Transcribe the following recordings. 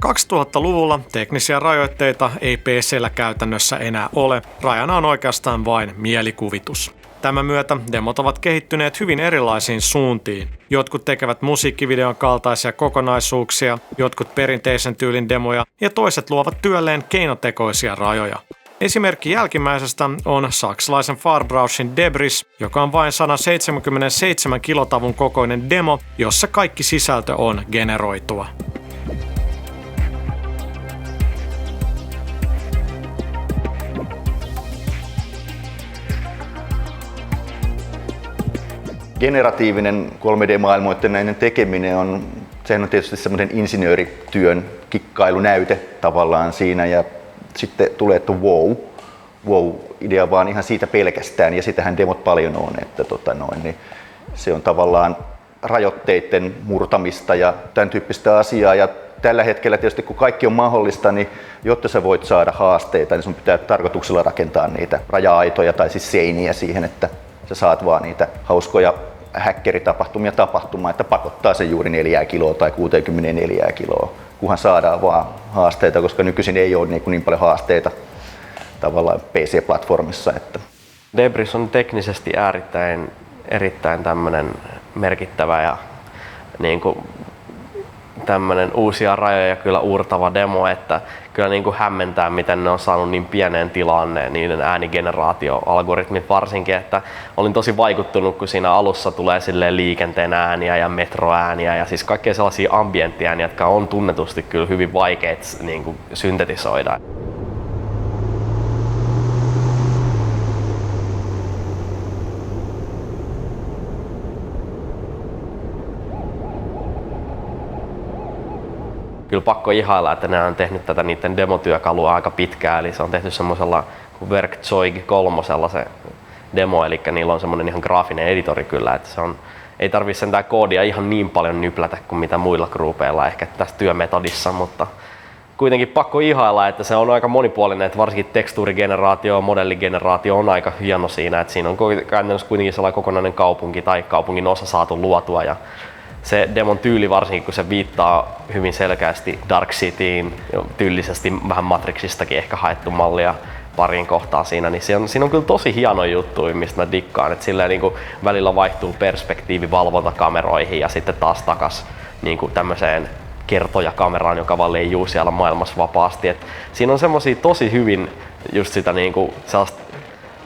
2000-luvulla teknisiä rajoitteita ei PC:llä käytännössä enää ole, rajana on oikeastaan vain mielikuvitus. Tämän myötä demot ovat kehittyneet hyvin erilaisiin suuntiin. Jotkut tekevät musiikkivideon kaltaisia kokonaisuuksia, jotkut perinteisen tyylin demoja ja toiset luovat työlleen keinotekoisia rajoja. Esimerkki jälkimmäisestä on saksalaisen Farbrausin Debris, joka on vain 177 kilotavun kokoinen demo, jossa kaikki sisältö on generoitua. Generatiivinen 3D-maailmoitteinen tekeminen sehän on tietysti semmoinen insinöörityön kikkailunäyte tavallaan siinä ja sitten tulee tuo wow-idea vaan ihan siitä pelkästään ja sitähän demot paljon on, että niin se on tavallaan rajoitteiden murtamista ja tämän tyyppistä asiaa ja tällä hetkellä tietysti kun kaikki on mahdollista, niin jotta sä voit saada haasteita, niin sun pitää tarkoituksella rakentaa niitä raja-aitoja tai siis seiniä siihen, että sä saat vaan niitä hauskoja häkkeritapahtumia tapahtumaan, että pakottaa sen juuri 4 kiloa tai 64 kiloa, kunhan saadaan vaan haasteita, koska nykyisin ei ole niin paljon haasteita tavallaan PC-platformissa. Että. Debris on teknisesti erittäin tämmöinen merkittävä ja niin kuin tämmöinen uusia rajoja kyllä uurtava demo, että kyllä niin kuin hämmentää, miten ne on saanut niin pieneen tilaan niiden äänigeneraatioalgoritmit varsinkin, että olin tosi vaikuttunut, kun siinä alussa tulee silleen liikenteen ääniä ja metroääniä ja siis kaikkea sellaisia ambienttiääniä, jotka on tunnetusti kyllä hyvin vaikeita niin kuin syntetisoida. Kyllä pakko ihailla, että ne on tehnyt tätä niiden demotyökalua aika pitkään, eli se on tehty semmoisella Werkzeug 3 se demo, eli niillä on semmoinen ihan graafinen editori kyllä, että se on, ei tarvitse sentään koodia ihan niin paljon nyplätä kuin mitä muilla groupeilla ehkä tässä työmetodissa, mutta kuitenkin pakko ihailla, että se on aika monipuolinen, että varsinkin tekstuurigeneraatio ja modelligeneraatio on aika hieno siinä, että siinä on käytännössä kuitenkin sellainen kokonainen kaupunki tai kaupungin osa saatu luotua ja se demon tyyli varsinkin, kun se viittaa hyvin selkeästi Dark Cityin, tyylisesti vähän Matrixistakin ehkä haettu mallia pariin kohtaan siinä, niin siinä on kyllä tosi hieno juttu, mistä mä dikkaan, että silleen niin kuin välillä vaihtuu perspektiivi valvontakameroihin ja sitten taas takas niin kuin tämmöiseen kertojakameraan, joka vaan leijuu siellä maailmassa vapaasti. Et siinä on semmosia tosi hyvin just sitä niin kuin sellaista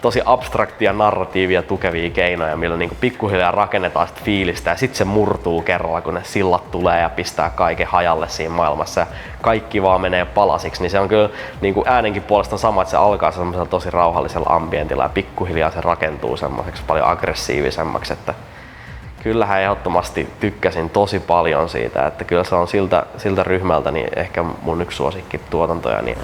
tosi abstraktia narratiivia tukevia keinoja, millä niinku pikkuhiljaa rakennetaan sit fiilistä ja sitten se murtuu kerralla, kun ne sillat tulee ja pistää kaiken hajalle siinä maailmassa ja kaikki vaan menee palasiksi, niin se on kyllä niinku äänenkin puolesta sama, että se alkaa semmoisella tosi rauhallisella ambientilla ja pikkuhiljaa se rakentuu semmoiseksi paljon aggressiivisemmaksi, että kyllähän ehdottomasti tykkäsin tosi paljon siitä, että kyllä se on siltä ryhmältä niin ehkä mun yksi suosikki tuotantoja. Niin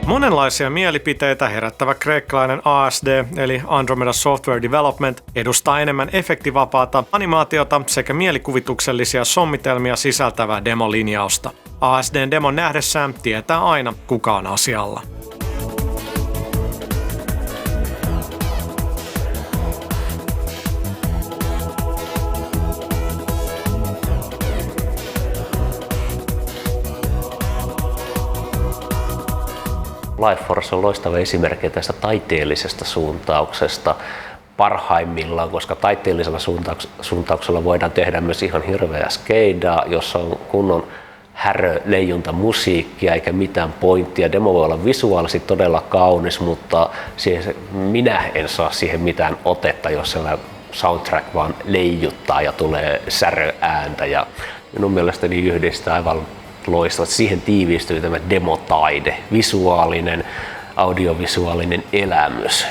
Monenlaisia mielipiteitä herättävä kreikkalainen ASD eli Andromeda Software Development edustaa enemmän efektivapaata animaatiota sekä mielikuvituksellisia sommitelmia sisältävää demolinjausta. ASDn demon nähdessään tietää aina, kuka on asialla. Life Force on loistava esimerkki tästä taiteellisesta suuntauksesta parhaimmillaan, koska taiteellisella suuntauksella voidaan tehdä myös ihan hirveä skeidaa, jossa on kunnon häröleijunta musiikkia eikä mitään pointtia. Demo voi olla visuaalisesti todella kaunis, mutta minä en saa siihen mitään otetta, jos sellainen soundtrack vaan leijuttaa ja tulee säröääntä. Ja minun mielestäni yhdistää aivan loistavasti. Siihen tiivistyy tämä demotaide, visuaalinen, audiovisuaalinen elämys,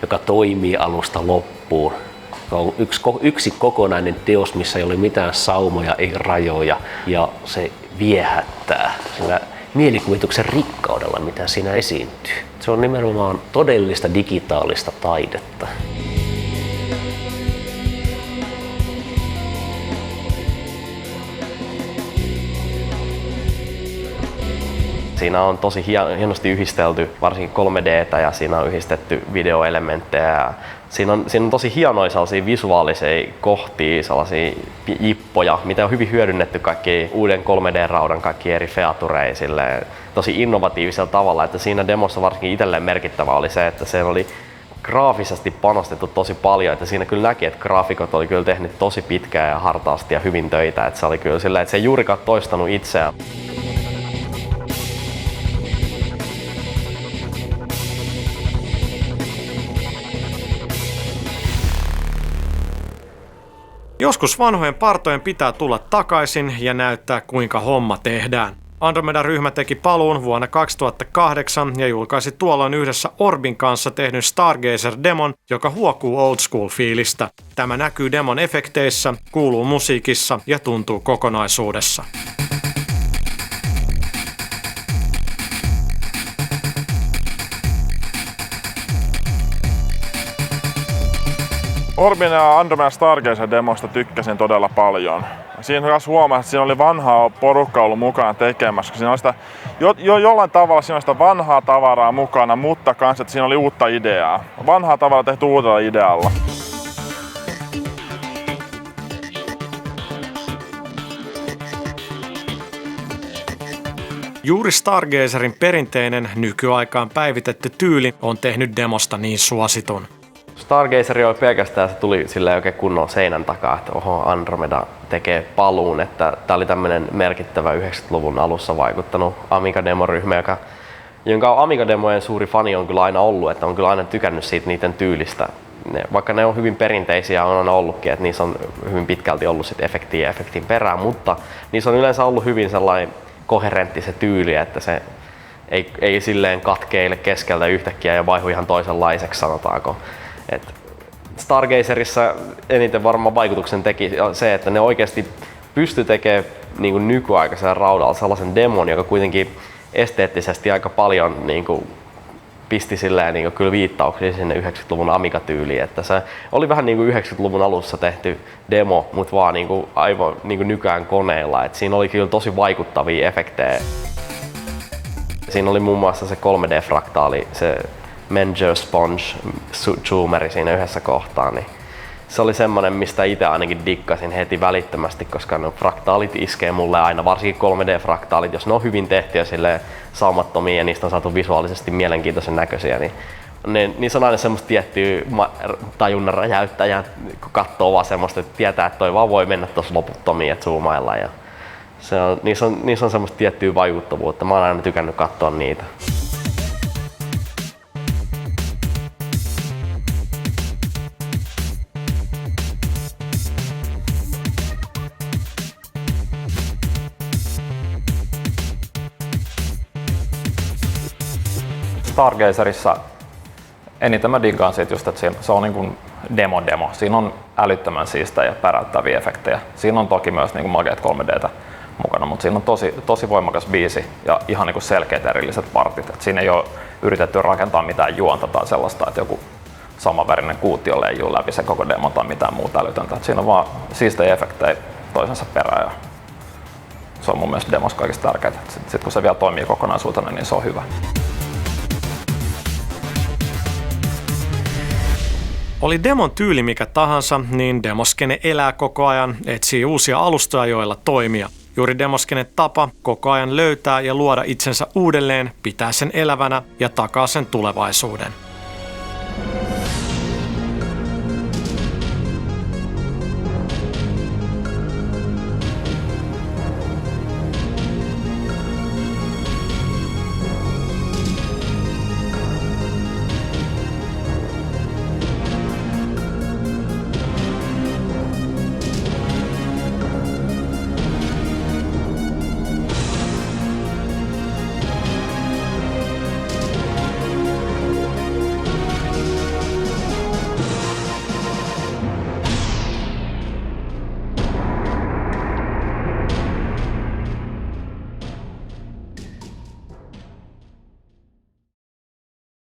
joka toimii alusta loppuun. On yksi kokonainen teos, missä ei ole mitään saumoja, ei rajoja, ja se viehättää. Sillä mielikuvituksen rikkaudella, mitä siinä esiintyy. Se on nimenomaan todellista digitaalista taidetta. Siinä on tosi hienosti yhdistelty varsinkin 3D:tä ja siinä on yhdistetty videoelementtejä. Ja siinä on tosi hienoja sellaisia visuaalisia kohtia, sellaisia jippoja, mitä on hyvin hyödynnetty kaikki uuden 3D-raudan kaikki eri featureille tosi innovatiivisella tavalla. Että siinä demossa varsinkin itselleen merkittävä oli se, että se oli graafisesti panostettu tosi paljon, että siinä kyllä näki, että graafikot oli kyllä tehnyt tosi pitkään ja hartaasti ja hyvin töitä. Että se oli kyllä sillä, että se ei juurikaan toistanut itseään. Joskus vanhojen partojen pitää tulla takaisin ja näyttää, kuinka homma tehdään. Andromeda-ryhmä teki paluun vuonna 2008 ja julkaisi tuolloin yhdessä Orbin kanssa tehdyn Stargazer-demon, joka huokuu old school-fiilistä. Tämä näkyy demon efekteissä, kuuluu musiikissa ja tuntuu kokonaisuudessa. Orbin ja Andromeda Stargazer-demosta tykkäsin todella paljon. Siinä myös huomasi, että siinä oli vanhaa porukkaa ollut mukana tekemässä. Siinä oli sitä, jollain tavalla siinä oli sitä vanhaa tavaraa mukana, mutta myös, että siinä oli uutta ideaa. Vanhaa tavaraa tehty uudella idealla. Juuri Stargazerin perinteinen nykyaikaan päivitetty tyyli on tehnyt demosta niin suositun. Stargazer oli pelkästään, se tuli silleen oikein kunnon seinän takaa, että oho, Andromeda tekee paluun. Että tää oli tämmönen merkittävä 90-luvun alussa vaikuttanut Amiga-demoryhmä, jonka Amiga-demojen suuri fani on kyllä aina ollut, että on kyllä aina tykännyt siitä niiden tyylistä. Vaikka ne on hyvin perinteisiä, on aina ollutkin, että niissä on hyvin pitkälti ollut sit efektiä ja efektin perään, mutta niissä on yleensä ollut hyvin sellainen koherentti se tyyli, että se ei silleen katkeile keskeltä yhtäkkiä ja vaihu ihan toisenlaiseksi, sanotaanko. Et Stargazerissa eniten varmaan vaikutuksen teki se, että ne oikeasti pystyi tekemään niin kuin nykyaikaisella raudalla sellaisen demon, joka kuitenkin esteettisesti aika paljon niin kuin pisti silleen, niin kuin kyllä viittauksia sinne 90-luvun Amiga-tyyliin. Että se oli vähän niin kuin 90-luvun alussa tehty demo, mutta vaan niin kuin aivan niin kuin nykyään koneilla. Et siinä oli kyllä tosi vaikuttavia efektejä. Siinä oli muun muassa se 3D-fraktaali, se Menger Sponge zoomeri siinä yhdessä kohtaa, niin se oli semmoinen, mistä itse ainakin dikkasin heti välittömästi, koska ne fraktaalit iskee mulle aina, varsinkin 3D-fraktaalit, jos ne on hyvin tehty ja silleen saumattomia ja niistä on saatu visuaalisesti mielenkiintoisen näköisiä, niin niissä on aina semmoista tiettyä tajunnan räjäyttäjää, kun katsoo vaan semmoista, että tietää, että toi vaan voi mennä tuossa loputtomiin ja zoomailla. Ja niissä on semmoista tiettyä vaikuttavuutta, mä oon aina tykännyt katsoa niitä. Stargazerissa eniten mä diggaan siitä just, että se on niin kuin demo. Siinä on älyttömän siistejä ja päräyttäviä efektejä. Siinä on toki myös niin kuin mageet 3D:tä mukana, mutta siinä on tosi voimakas biisi ja ihan niin kuin selkeät erilliset partit. Et siinä ei ole yritetty rakentaa mitään juonta tai sellaista, että joku samanvärinen kuutio leijuu läpi se koko demo tai mitään muuta älytöntä. Et siinä on vaan siistejä efektejä toisensa perään ja se on mun mielestä demos kaikista tärkeintä. Sitten kun se vielä toimii kokonaisuutena, niin se on hyvä. Oli demon tyyli mikä tahansa, niin demoskene elää koko ajan, etsii uusia alustoja, joilla toimia. Juuri demoskenen tapa koko ajan löytää ja luoda itsensä uudelleen, pitää sen elävänä ja takaa sen tulevaisuuden.